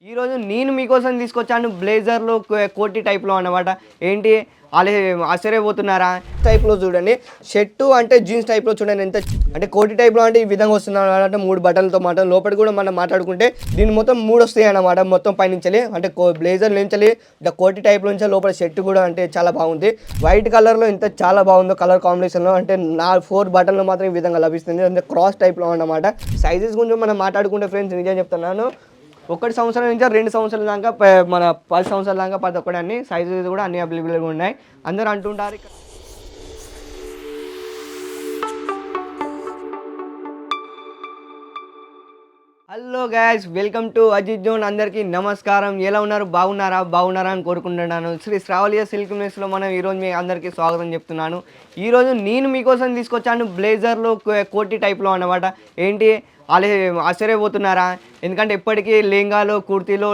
ఈరోజు నేను మీకోసం తీసుకొచ్చాను బ్లేజర్‌లో కోటి టైప్‌లో అన్నమాట. ఏంటి ఆలే ఆశ్చర్యపోతున్నారా? టైప్‌లో చూడండి. షర్టు అంటే జీన్స్ టైప్‌లో చూడండి ఎంత అంటే కోటి టైప్‌లో అంటే ఈ విధంగా వస్తుందన్నమాట. 3 బటన్లతో మాట లోపల కూడా మనం మాట్లాడుకుంటే దీని మొత్తం 3 వస్తాయన్నమాట. మొత్తం పైనుంచెలి అంటే బ్లేజర్ నుంచెలి ఇట్లా కోటి టైప్‌లో నుంచి లోపల షర్ట్ కూడా అంటే చాలా బాగుంది. వైట్ కలర్‌లో ఎంత చాలా బాగుందో కలర్ కాంబినేషన్‌లో అంటే 4 బటన్లు మాత్రం ఈ విధంగా లభిస్తుంది. అంటే క్రాస్ టైప్‌లో అన్నమాట. సైజెస్ గురించి మనం మాట్లాడుకుంటే ఫ్రెండ్స్ నిజం చెప్తున్నాను. 1 సంవత్సరం నుంచి 2 సంవత్సరాల దాకా మన 10 సంవత్సరాల దాకా ప్రతి ఒక్కటి అన్ని సైజెస్ కూడా అన్ని అవైలబుల్‌గా ఉన్నాయి. అందరూ అంటుంటారు hello guys welcome to Ajith zone. అందరికీ నమస్కారం. ఎలా ఉన్నారు? బాగున్నారా అని కోరుకుంటున్నాను. శ్రీ శ్రావలియ సిల్క్ మెస్లో మనం ఈరోజు మీ అందరికీ స్వాగతం చెప్తున్నాను. ఈరోజు నేను మీకోసం తీసుకొచ్చాను బ్లేజర్లో కోటి టైప్లో అన్నమాట. ఏంటి ఆలే ఆశ్చర్యపోతున్నారా? ఎందుకంటే ఎప్పటికీ లెహంగాలో కుర్తీలో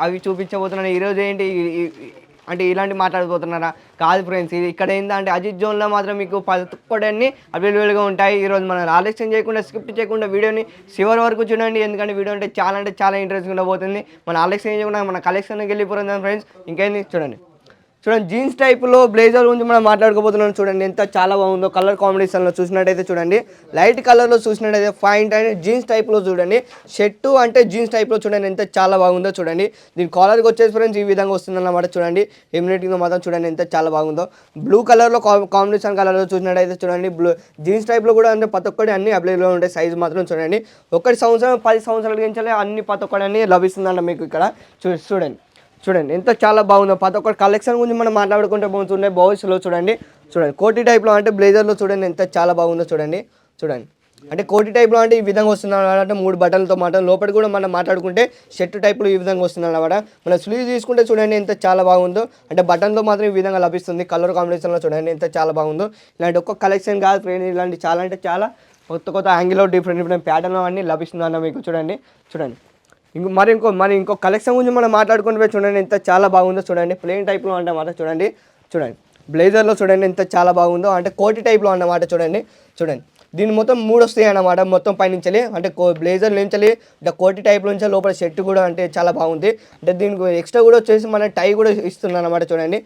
అవి చూపించబోతున్నాను. ఈరోజు ఏంటి అంటే ఇలాంటి మాట్లాడబోతున్నారా? కాదు ఫ్రెండ్స్, ఇది ఇక్కడ ఏంటంటే అజిత్ జోన్లో మాత్రం మీకు పదకొండన్నీ అవైలబుల్గా ఉంటాయి. ఈరోజు మనం ఆలస్యం చేయకుండా స్కిప్ చేయకుండా వీడియోని చివరి వరకు చూడండి. ఎందుకంటే వీడియో అంటే చాలా ఇంట్రెస్టింగ్ ఉండబోతుంది. మన ఆలస్యం చేయకుండా మన కలెక్షన్కి వెళ్ళిపోతుంది ఫ్రెండ్స్. ఇంకేంది చూడండి. జీన్స్ టైప్లో బ్లేజర్ గురించి మనం మాట్లాడుకోబోతున్నాం. చూడండి ఎంత చాలా బాగుందో కలర్ కాంబినేషన్లో చూసినట్టయితే చూడండి. లైట్ కలర్లో చూసినట్టయితే ఫైన్ అండ్ జీన్స్ టైప్లో చూడండి. షర్టు అంటే జీన్స్ టైప్లో చూడండి ఎంత చాలా బాగుందో చూడండి. దీని కాలర్కి వచ్చేసి ఫ్రెండ్స్ ఈ విధంగా వస్తుందన్నమాట. చూడండి ఎమ్యూనిటీగా మాత్రం చూడండి ఎంత చాలా బాగుందో. బ్లూ కలర్లో కాంబినేషన్ కలర్లో చూసినట్టయితే చూడండి. జీన్స్ టైప్లో కూడా అంటే ప్రతి ఒక్కటి అన్ని అవైలబుల్గా ఉంటాయి. సైజు మాత్రం చూడండి 1 సంవత్సరం 10 సంవత్సరాల నుంచి అన్ని ప్రతి ఒక్కటి అన్ని లభిస్తుందంట మీకు ఇక్కడ చూడండి ఎంత చాలా బాగుందో. ప్రతి ఒక్క కలెక్షన్ గురించి మనం మాట్లాడుకుంటే బాగుంటుండే. బాయ్స్లో చూడండి కోటి టైప్లో అంటే బ్లేజర్లో చూడండి ఎంత చాలా బాగుందో చూడండి. అంటే కోటి టైప్లో అంటే ఈ విధంగా వస్తుంది అనమాట. 3 బటన్లతో మాట లోపల కూడా మనం మాట్లాడుకుంటే షర్ట్ టైప్లో ఈ విధంగా వస్తుంది అనమాట. మన స్లీవ్ తీసుకుంటే చూడండి ఎంత చాలా బాగుందో. అంటే బటన్లో మాత్రం ఈ విధంగా లభిస్తుంది. కలర్ కాంబినేషన్లో చూడండి ఎంత చాలా బాగుందో. ఇలాంటి ఒక్క కలెక్షన్ కాదు ఫ్రెండ్, ఇలాంటి చాలా అంటే చాలా కొత్త యాంగిల్లో డిఫరెంట్ ప్యాటర్న్ అన్నీ లభిస్తుంది అన్న మీకు చూడండి. ఇంకో కలెక్షన్ గురించి మనం మాట్లాడుకుంటే చూడండి ఎంత చాలా బాగుందో చూడండి. ప్లెయిన్ టైప్లో అన్నమాట చూడండి. బ్లేజర్లో చూడండి ఎంత చాలా బాగుందో. అంటే కోటి టైప్లో అన్నమాట చూడండి. దీని మొత్తం 3 వస్తాయి అన్నమాట. మొత్తం పైనుంచెలి అంటే బ్లేజర్ నుంచెలి ఇట్లా కోటి టైప్లో నుంచి లోపల షర్ట్ కూడా అంటే చాలా బాగుంది. అంటే దీనికి ఎక్స్ట్రా కూడా వచ్చేసి మన టై కూడా ఇస్తుంది అన్నమాట చూడండి.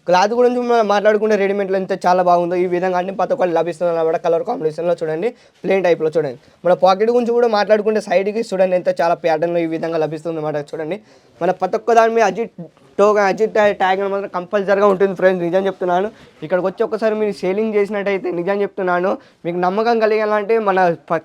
క్లాత్ గురించి మనం మాట్లాడుకుంటే రెడీమేడ్లో ఎంత చాలా బాగుందో. ఈ విధంగా అన్ని ప్రతి ఒక్కటి లభిస్తుంది అన్నమాట. కలర్ కాంబినేషన్లో చూడండి. ప్లెయిన్ టైప్లో చూడండి. మన పాకెట్ గురించి కూడా మాట్లాడుకుంటే సైడ్కి చూడండి ఎంత చాలా ప్యాటర్న్లో ఈ విధంగా లభిస్తుంది అన్నమాట చూడండి. మన ప్రతి ఒక్క దాని మీద అజిత్ ట్యాగ్ మాత్రం కంపల్సరీగా ఉంటుంది ఫ్రెండ్స్. నిజం చెప్తున్నాను. ఇక్కడికి వచ్చి ఒక్కసారి మీరు సేలింగ్ చేసినట్టయితే నిజం చెప్తున్నాను మీకు నమ్మకం కలిగాలంటే మన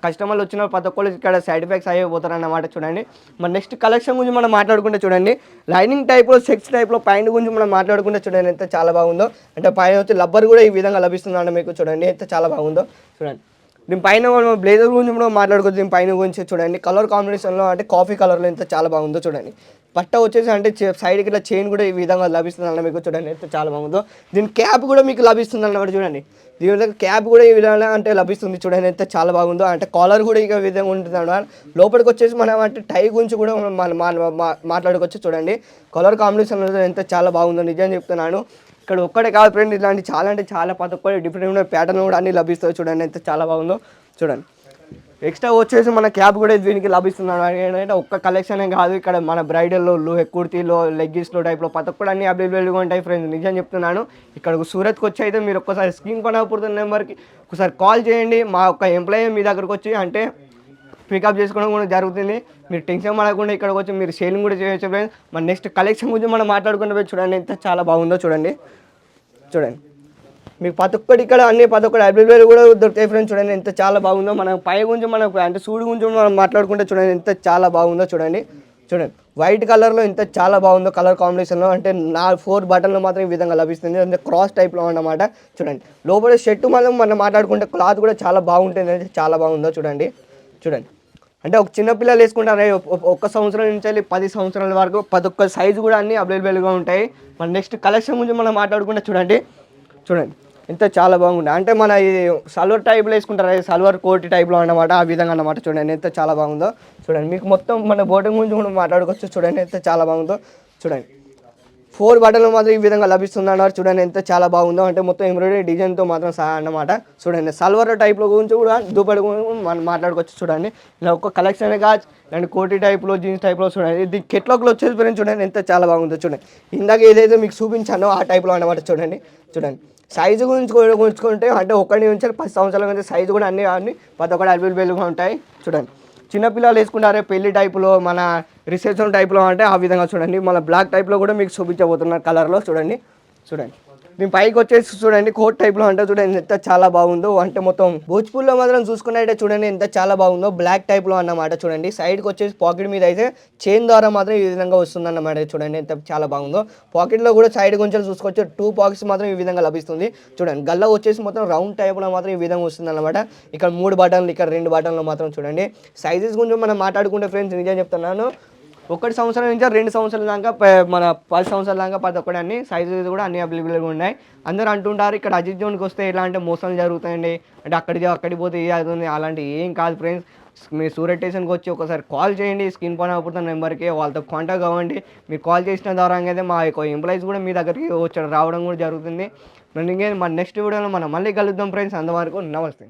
కస్టమర్లు వచ్చిన ప్రతి ఒక్కళ్ళు ఇక్కడ సాటిస్ఫాక్స్ అయిపోతారు అన్నమాట చూడండి. మన నెక్స్ట్ కలెక్షన్ గురించి మనం మాట్లాడుకుంటే చూడండి. లైనింగ్ టైప్లో సెక్స్ టైప్లో ప్యాంట్ గురించి మనం మాట్లాడుకుంటే చూడండి ఎంత చాలా బాగుందో. అంటే పైన వచ్చి లబ్బర్ కూడా ఈ విధంగా లభిస్తుంది అన్న మీకు చూడండి ఎంత చాలా బాగుందో చూడండి. దీని పైన బ్లేజర్ గురించి కూడా మాట్లాడుకోవచ్చు. దీని పైన గురించి చూడండి కలర్ కాంబినేషన్లో అంటే కాఫీ కలర్లో ఎంత చాలా బాగుందో చూడండి. పట్ట వచ్చేసి అంటే సైడ్కి ఇట్లా చైన్ కూడా ఈ విధంగా లభిస్తుంది అన్న మీకు చూడండి ఎంత చాలా బాగుందో. దీని క్యాప్ కూడా మీకు లభిస్తుంది అన్నమాట చూడండి. దీని దగ్గర క్యాప్ కూడా ఈ విధంగా అంటే లభిస్తుంది చూడండి ఎంత చాలా బాగుందో. అంటే కాలర్ కూడా ఈ విధంగా ఉంటుంది అన్నమాట. లోపలికి వచ్చేసి మనం అంటే టై గురించి కూడా మాట్లాడుకోవచ్చు చూడండి. కలర్ కాంబినేషన్ ఎంత చాలా బాగుందో నిజం చెప్తున్నాను. ఇక్కడ ఒక్కడే కాదు ఫ్రెండ్, ఇలాంటి చాలా అంటే చాలా ప్రతి ఒక్కటి డిఫరెంట్ ప్యాటర్న్ కూడా అన్ని లభిస్తాయి చూడండి ఎంత చాలా బాగుందో చూడండి. ఎక్స్ట్రా వచ్చేసి మన క్యాప్ కూడా దీనికి లభిస్తుంది ఏంటంటే ఒక్క కలెక్షనే కాదు, ఇక్కడ మన బ్రైడల్లో కుర్తీలో లెగ్గిన్స్లో టైప్లో ప్రతి ఒక్కటి అన్ని అవైలబుల్గా ఉంటాయి ఫ్రెండ్స్. నిజం చెప్తున్నాను. ఇక్కడ సూరత్కి వచ్చి అయితే మీరు ఒక్కసారి స్క్రీన్ పైన పడుతున్న నెంబర్కి ఒకసారి కాల్ చేయండి. మా ఒక్క ఎంప్లాయీ మీ దగ్గరకు వచ్చి అంటే పికప్ చేసుకోవడం కూడా జరుగుతుంది. మీరు టెన్షన్ పడకుండా ఇక్కడికి వచ్చి మీరు సేలింగ్ కూడా చేయొచ్చు ఫ్రెండ్స్. మన నెక్స్ట్ కలెక్షన్ గురించి మనం మాట్లాడుకుంటే చూడండి ఎంత చాలా బాగుందో చూడండి. మీకు ప్రతి ఒక్కటి ఇక్కడ అన్ని ప్రతి ఒక్కటి అవైలబుల్ కూడా దొరుకుతాయి ఫ్రెండ్స్. చూడండి ఎంత చాలా బాగుందో. మనం పై గురించి మనకు అంటే సూడు గురించి మనం మాట్లాడుకుంటే చూడండి ఎంత చాలా బాగుందో చూడండి. వైట్ కలర్లో ఎంత చాలా బాగుందో కలర్ కాంబినేషన్లో. అంటే 4 బటన్లు మాత్రం ఈ విధంగా లభిస్తుంది. అంటే క్రాస్ టైప్లో అన్నమాట చూడండి. లోపల షర్టు మనం మాట్లాడుకుంటే క్లాత్ కూడా చాలా బాగుంటుంది. అంటే చాలా బాగుందో చూడండి. అంటే ఒక చిన్నపిల్లలు వేసుకుంటారు 1 సంవత్సరం నుంచి 10 సంవత్సరాల వరకు ప్రతి ఒక్క సైజు కూడా అన్నీ అవైలబుల్గా ఉంటాయి. మన నెక్స్ట్ కలెక్షన్ గురించి మనం మాట్లాడుకుంటే చూడండి ఎంత చాలా బాగుంది. అంటే మన ఈ సల్వార్ టైప్లో వేసుకుంటారు, సల్వార్ కోటి టైప్లో అన్నమాట ఆ విధంగా అన్నమాట చూడండి ఎంత చాలా బాగుందో చూడండి. మీకు మొత్తం మన బోటింగ్ గురించి కూడా మాట్లాడుకోవచ్చు చూడండి ఎంత చాలా బాగుందో చూడండి. 4 బటన్లు మాత్రం ఈ విధంగా లభిస్తుంది అన్నారు. చూడండి ఎంత చాలా బాగుందో, అంటే మొత్తం ఎంబ్రాయిడరీ డిజైన్తో మాత్రం సహా అన్నమాట. చూడండి సల్వార్ టైప్లో గురించి కూడా దుప్పటి మనం మాట్లాడుకోవచ్చు. చూడండి ఇలా ఒక కలెక్షన్ కాదు అండ్ కోటి టైప్లో జీన్స్ టైప్లో చూడండి. ఇది కెట్లాక్లో వచ్చేసి ఫ్రెండ్స్ చూడండి ఎంత చాలా బాగుందో. చూడండి ఇందాక ఏదైతే మీకు చూపించానో ఆ టైప్లో అన్నమాట. చూడండి చూడండి సైజు గురించి ఉంచుకుంటే అంటే 1 నుంచి 10 సంవత్సరాల నుంచి సైజు కూడా అన్ని ప్రతి ఒక్కటి అవైలబుల్గా ఉంటాయి. చూడండి చిన్నపిల్లలు వేసుకుంటారే పెళ్లి టైపులో, మన రిసెప్షన్ టైప్లో అంటే ఆ విధంగా చూడండి. మన బ్లాక్ టైప్లో కూడా మీకు చూపించబోతున్నారు కలర్లో. చూడండి చూడండి దీని పైకి వచ్చేసి చూడండి కోట్ టైప్లో అంటే చూడండి ఎంత చాలా బాగుందో. అంటే మొత్తం భోజ్పూర్లో మాత్రం చూసుకున్నట్టే చూడండి ఎంత చాలా బాగుందో. బ్లాక్ టైప్లో అన్నమాట. చూడండి సైడ్కి వచ్చేసి పాకెట్ మీద అయితే చైన్ ద్వారా మాత్రం ఈ విధంగా వస్తుంది అన్నమాట. చూడండి ఎంత చాలా బాగుందో. పాకెట్లో కూడా సైడ్ కొంచెం చూసుకోవచ్చు 2 పాకెట్స్ మాత్రం ఈ విధంగా లభిస్తుంది. చూడండి గల్ల వచ్చేసి మొత్తం రౌండ్ టైప్లో మాత్రం ఈ విధంగా వస్తుంది అన్నమాట. ఇక్కడ 3 బటన్లు, ఇక్కడ 2 బటన్లు మాత్రం చూడండి. సైజెస్ గురించి మనం మాట్లాడుకుంటే ఫ్రెండ్స్ నిజం చెప్తున్నాను, 1 సంవత్సరం నుంచి 2 సంవత్సరాల దాకా మన 10 సంవత్సరాల దాకా ప్రతి ఒక్కటి అన్ని సైజెస్ కూడా అన్ని అవైలబుల్గా ఉన్నాయి. అందరూ అంటుంటారు ఇక్కడ అజిత్ జోన్కి వస్తే ఎలా అంటే మోసాలు జరుగుతాయండి, అంటే అక్కడికి పోతే ఏ అవుతుంది, అలాంటి ఏం కాదు ఫ్రెండ్స్. మీ సూరత్ స్టేషన్కి వచ్చి ఒకసారి కాల్ చేయండి, స్క్రీన్ పైన అవుతున్న నెంబర్కి వాళ్ళతో కాంటాక్ట్ అవ్వండి. మీరు కాల్ చేసిన ద్వారా అయితే మా యొక్క ఎంప్లాయీస్ కూడా మీ దగ్గరికి వచ్చి రావడం కూడా జరుగుతుంది. మన నెక్స్ట్ వీడియోలో మనం మళ్ళీ కలుద్దాం ఫ్రెండ్స్. అంతవరకు నమస్తే.